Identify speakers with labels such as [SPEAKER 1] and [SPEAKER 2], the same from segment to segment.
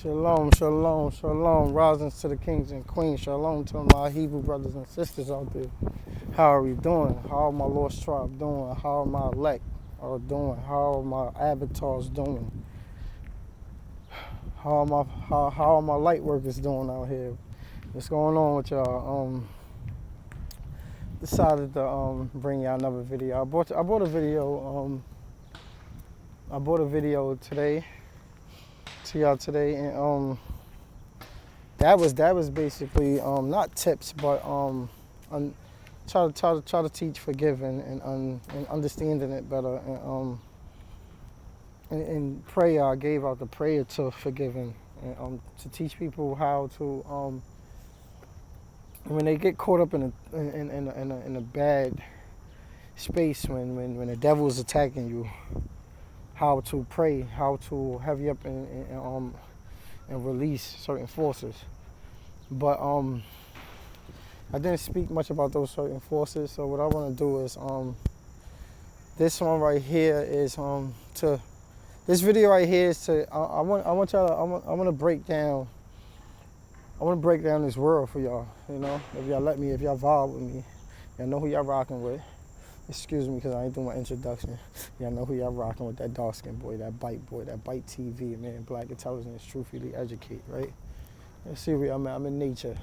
[SPEAKER 1] Shalom, shalom, shalom. Risings to the kings and queens. Shalom to my Hebrew brothers and sisters out there. How are we doing? How are my lost tribe doing? How are my elect are doing? How are my avatars doing? How are my light workers doing out here? What's going on with y'all? Decided to bring y'all another video. I bought a video. I bought a video today to y'all today, and that was basically not tips, but try to teach forgiving and understanding it better. And in prayer, I gave out the prayer to forgiving, and to teach people how to when they get caught up in a bad space, when the devil is attacking you, how to pray, how to heavy up and release certain forces. But I didn't speak much about those certain forces. So what I want to do is this one right here is to this video right here is to I want y'all I want to break down. I want to break down this world for y'all. You know, if y'all let me, if y'all vibe with me, y'all know who y'all rocking with. Excuse me, because I ain't doing my introduction. Y'all know who y'all rocking with, that dark skin boy, that Bite TV, man. Black.intelligence, Truthfully.educate, right? Let's see where I'm at. I'm in nature.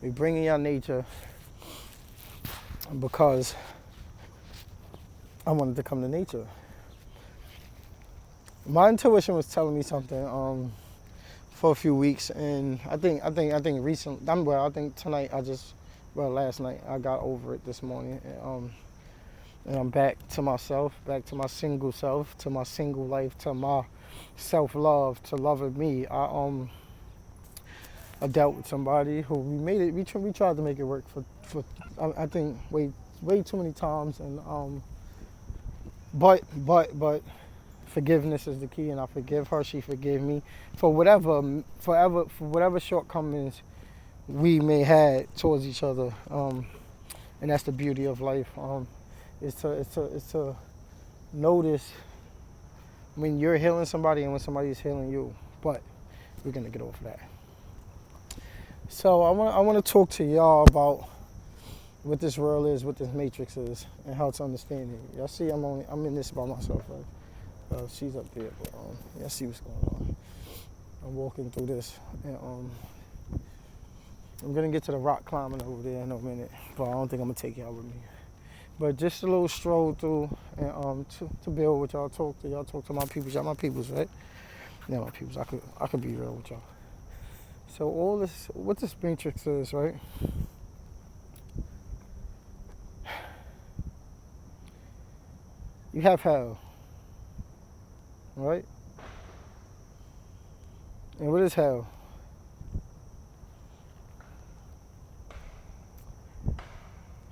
[SPEAKER 1] We bringing y'all nature because I wanted to come to nature. My intuition was telling me something for a few weeks, and I think recently. I think tonight last night I got over it this morning, and I'm back to myself, back to my single self, to my single life, to my self-love, to loving me. I dealt with somebody who we tried to make it work for I think way too many times, and but forgiveness is the key, and I forgive her. She forgave me for whatever shortcomings we may have towards each other, and that's the beauty of life. Is to notice when you're healing somebody and when somebody's healing you. But we're gonna get off that. So I want to talk to y'all about what this world is, what this matrix is, and how to understand it. Y'all see, I'm in this by myself, right? She's up there, but y'all see what's going on. I'm walking through this, and I'm gonna get to the rock climbing over there in a minute, but I don't think I'm gonna take y'all with me. But just a little stroll through, and to build with y'all, talk to my peoples. Y'all my peoples, right? Yeah, my peoples. I could be real with y'all. So all this, what this matrix is, right? You have hell, right? And what is hell?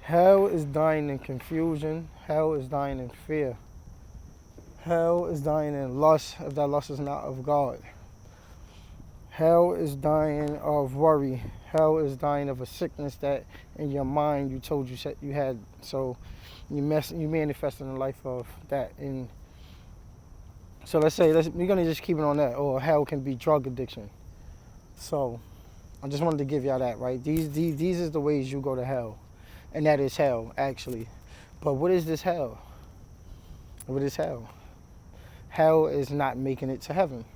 [SPEAKER 1] Hell is dying in confusion. Hell is dying in fear. Hell is dying in lust, if that lust is not of God. Hell is dying of worry. Hell is dying of a sickness that in your mind you told you you had. So you manifest in the life of that. And so we're gonna just keep it on that. Or hell can be drug addiction. So I just wanted to give y'all that, right? These is the ways you go to hell, and that is hell actually. But what is this hell? What is hell? Hell is not making it to heaven.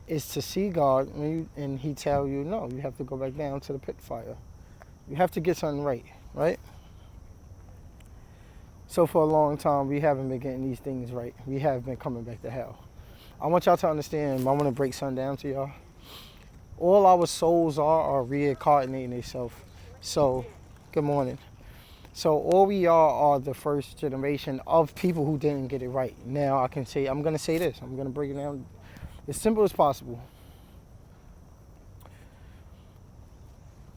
[SPEAKER 1] It's to see God and he tell you, no, you have to go back down to the pit fire. You have to get something right, right? So for a long time, we haven't been getting these things right. We have been coming back to hell. I want y'all to understand, I want to break something down to y'all. All our souls are reincarnating themselves. So, good morning. So all we are the first generation of people who didn't get it right. Now I'm going to say this. I'm going to break it down as simple as possible.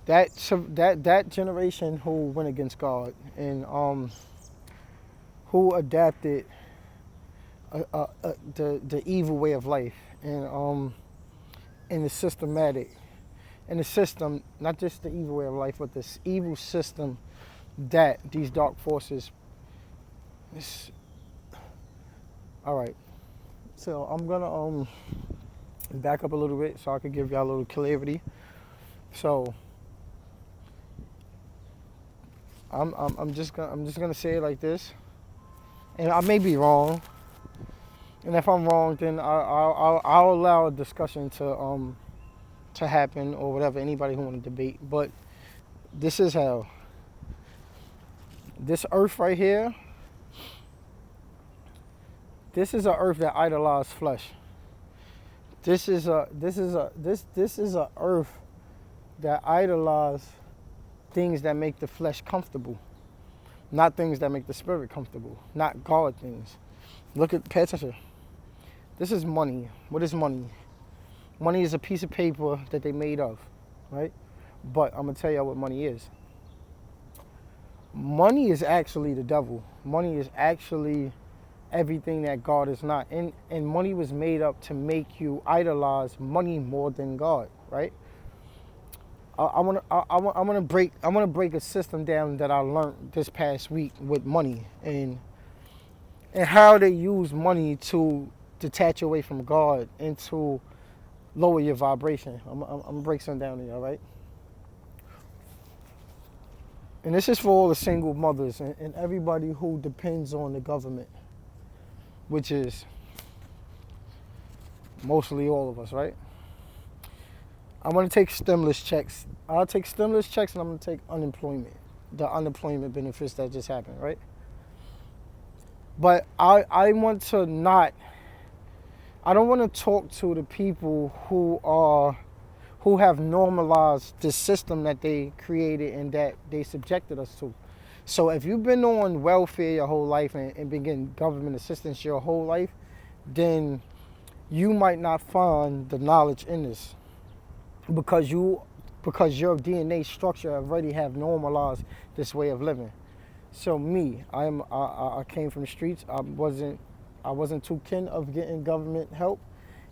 [SPEAKER 1] That generation who went against God and who adapted the evil way of life and the systematic, and the system, not just the evil way of life, but this evil system that these dark forces. All right. So I'm gonna back up a little bit so I could give y'all a little clarity. So I'm just gonna say it like this, and I may be wrong, and if I'm wrong, then I'll allow a discussion to happen or whatever. Anybody who want to debate, but this is how this earth right here. This is an earth that idolizes flesh. This is a earth that idolizes things that make the flesh comfortable, not things that make the spirit comfortable, not God things. Pay attention. This is money. What is money? Money is a piece of paper that they made of, right? But I'm gonna tell y'all what money is. Money is actually the devil. Money is actually everything that God is not. And money was made up to make you idolize money more than God, right? I want to break a system down that I learned this past week with money and how they use money to detach away from God and to lower your vibration. I'm gonna break something down to y'all, right? And this is for all the single mothers and everybody who depends on the government, which is mostly all of us, right? I'm going to take stimulus checks. I'll take stimulus checks and I'm going to take the unemployment benefits that just happened, right? But I don't want to talk to the people who have normalized the system that they created and that they subjected us to. So if you've been on welfare your whole life and been getting government assistance your whole life, then you might not find the knowledge in this because your DNA structure already have normalized this way of living. So me, I came from the streets. I wasn't too keen of getting government help,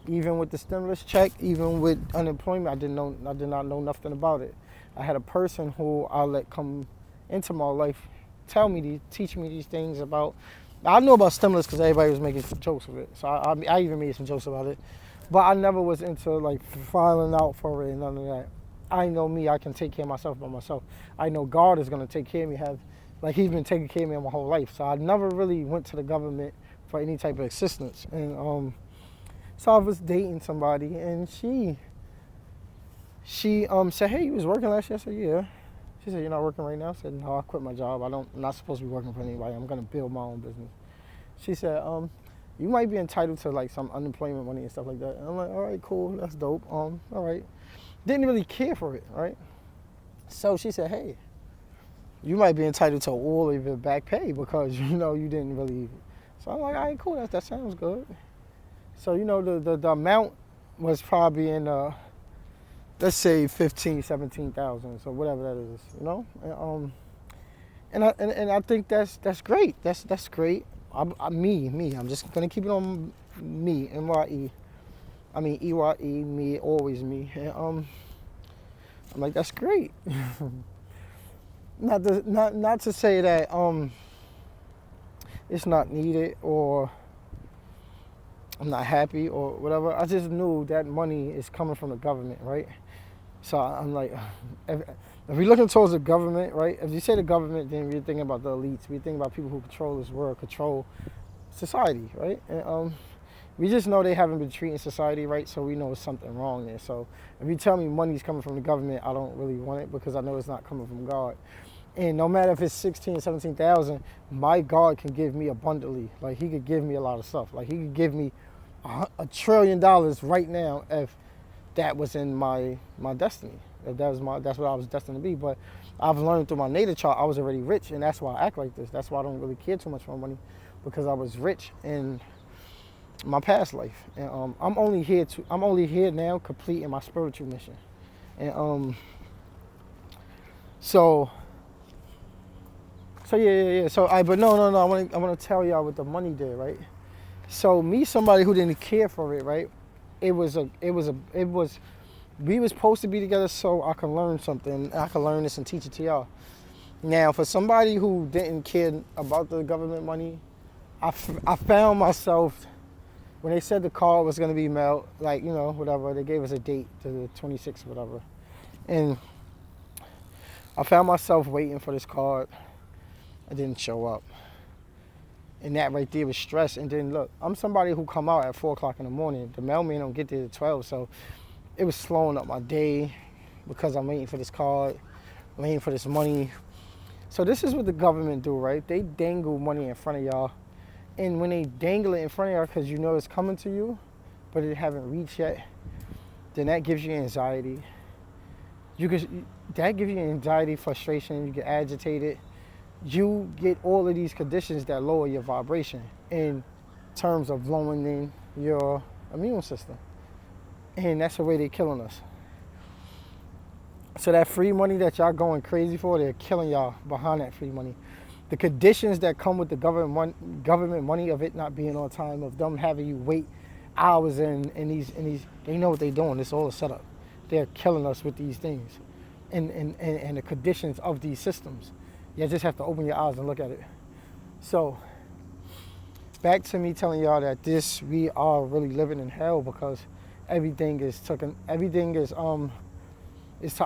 [SPEAKER 1] even with the stimulus check, even with unemployment. I did not know nothing about it. I had a person who I let come into my life, teach me these things about. I know about stimulus because everybody was making jokes of it, so I even made some jokes about it. But I never was into like filing out for it and none of that. I know me, I can take care of myself by myself. I know God is gonna take care of me. He's been taking care of me my whole life. So I never really went to the government for any type of assistance. And so I was dating somebody, and she said, "Hey, you was working last year?" I said, "Yeah." She said, "You're not working right now?" I said, "No, I quit my job. I'm not supposed to be working for anybody. I'm gonna build my own business." She said, "You might be entitled to like some unemployment money and stuff like that." And I'm like, "All right, cool, that's dope. All right." Didn't really care for it, right? So she said, "Hey, you might be entitled to all of your back pay because you didn't really." So I'm like, "All right, cool, that sounds good." So the amount was probably in let's say 15, 17,000, so whatever that is, and I think that's great. That's great. I'm just gonna keep it on me, MYE. I mean EYE, me, always me. And I'm like, that's great. Not to say that it's not needed or I'm not happy or whatever. I just knew that money is coming from the government, right? So I'm like, if we're looking towards the government, right? If you say the government, then we're thinking about the elites. We're thinking about people who control this world, control society, right? And we just know they haven't been treating society right, so we know there's something wrong there. So if you tell me money's coming from the government, I don't really want it because I know it's not coming from God. And no matter if it's 16, 17,000, my God can give me abundantly. Like he could give me a lot of stuff. Like he could give me $1 trillion right now if that was in my destiny. If that's what I was destined to be. But I've learned through my natal chart I was already rich, and that's why I act like this. That's why I don't really care too much for money, because I was rich in my past life. And I'm only here now completing my spiritual mission. And so yeah. But no. I want to tell y'all what the money did, right? So me, somebody who didn't care for it, right? We was supposed to be together so I can learn something. I can learn this and teach it to y'all. Now, for somebody who didn't care about the government money, I found myself when they said the card was going to be mailed, like, you know, whatever, they gave us a date to the 26th, whatever. And I found myself waiting for this card. It didn't show up. And that right there was stress. And then look, I'm somebody who come out at 4 o'clock in the morning. The mailman don't get there at 12, so it was slowing up my day because I'm waiting for this card, waiting for this money. So this is what the government do, right? They dangle money in front of y'all. And when they dangle it in front of y'all because you know it's coming to you, but it haven't reached yet, then that gives you anxiety. That gives you anxiety, frustration, you get agitated. You get all of these conditions that lower your vibration in terms of lowering your immune system. And that's the way they're killing us. So that free money that y'all going crazy for, they're killing y'all behind that free money. The conditions that come with the government money of it not being on time, of them having you wait hours in these, they know what they're doing. It's all a setup. They're killing us with these things and the conditions of these systems. You just have to open your eyes and look at it. So back to me telling y'all that we are really living in hell because everything is to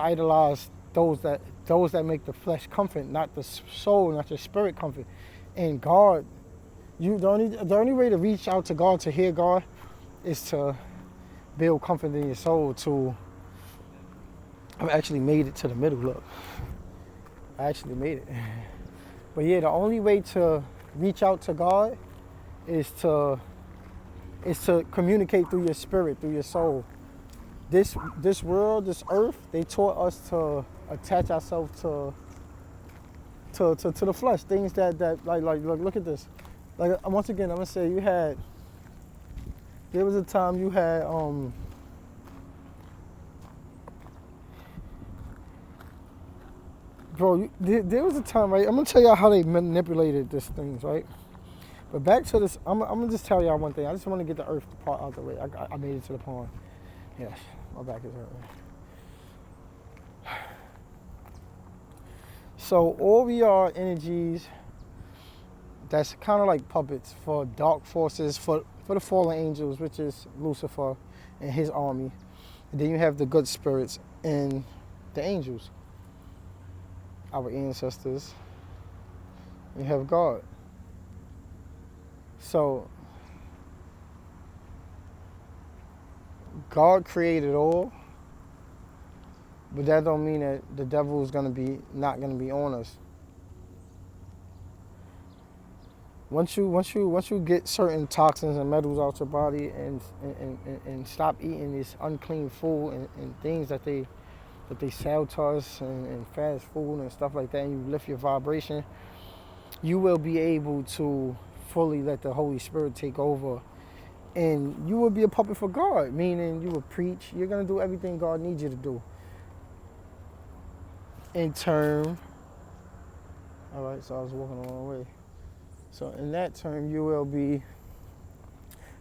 [SPEAKER 1] idolize those that make the flesh comfort, not the soul, not the spirit comfort. And God, the only way to reach out to God, to hear God, is to build comfort in your soul. I've actually made it to the middle. Look, I actually made it. But yeah, the only way to reach out to God is to communicate through your spirit, through your soul. This world, this earth, they taught us to attach ourselves to the flesh, things that like look at this. Like, once again, I'm gonna say there was a time you had bro, there was a time, right? I'm gonna tell y'all how they manipulated these things, right? But back to this, I'm gonna just tell y'all one thing. I just want to get the earth part out of the way. I made it to the pond. Yes, my back is hurting. So all we are energies that's kind of like puppets for dark forces, for the fallen angels, which is Lucifer and his army. And then you have the good spirits and the angels, our ancestors. You have God. So God created all, but that don't mean that the devil is not gonna be on us. Once you get certain toxins and metals out your body and stop eating this unclean food and things that they sell to us and fast food and stuff like that, and you lift your vibration, you will be able to fully let the Holy Spirit take over. And you will be a puppet for God, meaning you will preach. You're going to do everything God needs you to do. In turn, all right, so I was walking the wrong way. So in that term, you will be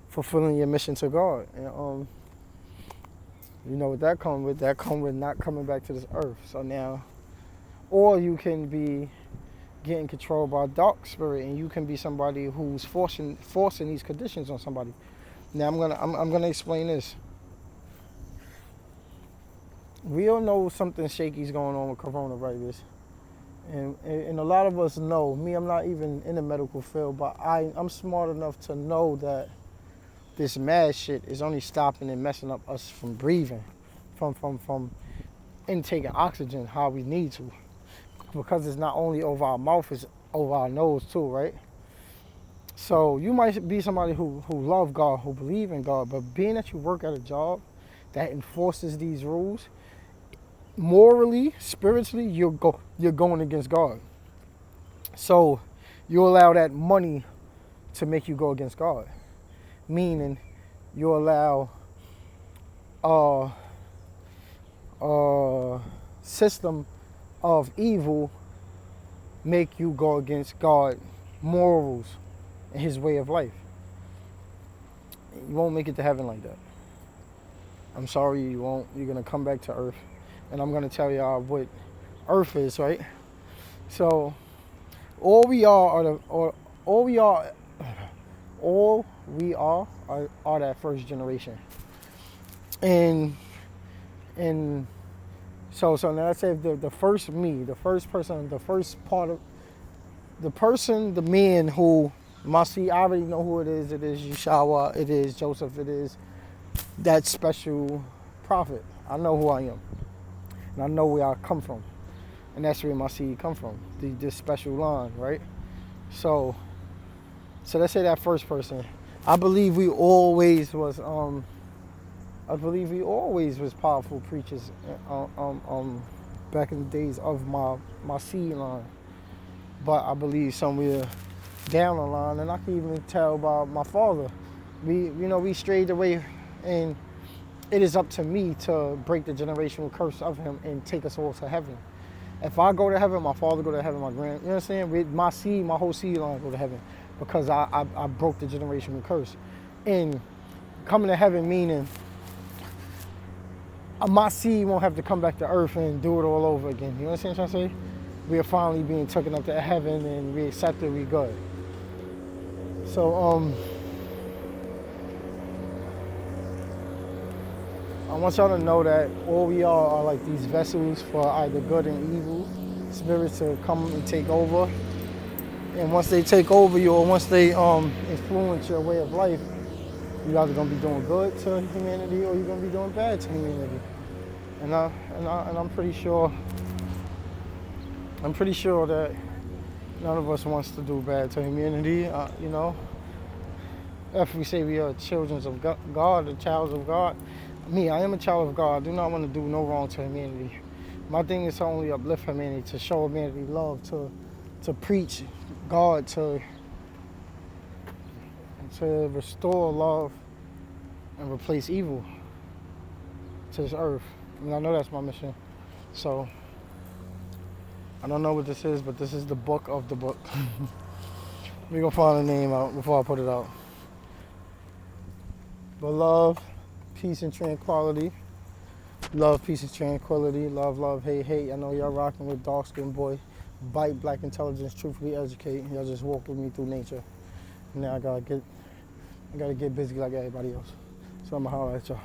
[SPEAKER 1] fulfilling your mission to God. And you know what that comes with? That comes with not coming back to this earth. So now, or you can be getting controlled by a dark spirit, and you can be somebody who's forcing these conditions on somebody. Now I'm gonna explain this. We all know something shaky is going on with coronavirus, and a lot of us know. Me, I'm not even in the medical field, but I'm smart enough to know that this mad shit is only stopping and messing up us from breathing, from intaking oxygen how we need to, because it's not only over our mouth, it's over our nose too, right? So you might be somebody who love God, who believe in God, but being that you work at a job that enforces these rules, morally, spiritually, you're going against God. So you allow that money to make you go against God, meaning you allow system of evil make you go against God's morals and his way of life. You won't make it to heaven like that. I'm sorry, you won't. You're going to come back to earth. And I'm going to tell y'all what earth is, right? So all we we are that first generation. And so now let's say the first me, the first person, the first part of the person, the man who my seed, I already know who it is. It is Yeshua, it is Joseph, it is that special prophet. I know who I am. And I know where I come from. And that's where my seed come from. This special line, right? So let's say that first person. I believe we always was powerful preachers back in the days of my seed line. But I believe somewhere down the line, and I can even tell by my father, we strayed away, and it is up to me to break the generational curse of him and take us all to heaven. If I go to heaven, my father go to heaven, you know what I'm saying? With my seed, my whole seed line go to heaven because I broke the generational curse. And coming to heaven meaning my seed won't have to come back to earth and do it all over again. You know what I'm trying to say? We are finally being taken up to heaven and we accepted, we good. So I want y'all to know that all we are like these vessels for either good and evil spirits to come and take over. And once they take over you, or once they influence your way of life, you're either gonna be doing good to humanity or you're gonna be doing bad to humanity. And I'm pretty sure that none of us wants to do bad to humanity. If we say we are children of God, the child of God. I am a child of God. I do not want to do no wrong to humanity. My thing is to only uplift humanity, to show humanity love, to preach God, to restore love and replace evil to this earth. And I know that's my mission. So I don't know what this is, but this is the book of the book. We're gonna find a name out before I put it out. But love, peace, and tranquility. Love, peace, and tranquility. Love, hate. I know y'all rocking with Dark Skin Boy. Bite, Black Intelligence, Truthfully Educate. Y'all just walk with me through nature. Now I gotta get busy like everybody else. So I'm gonna holler at y'all.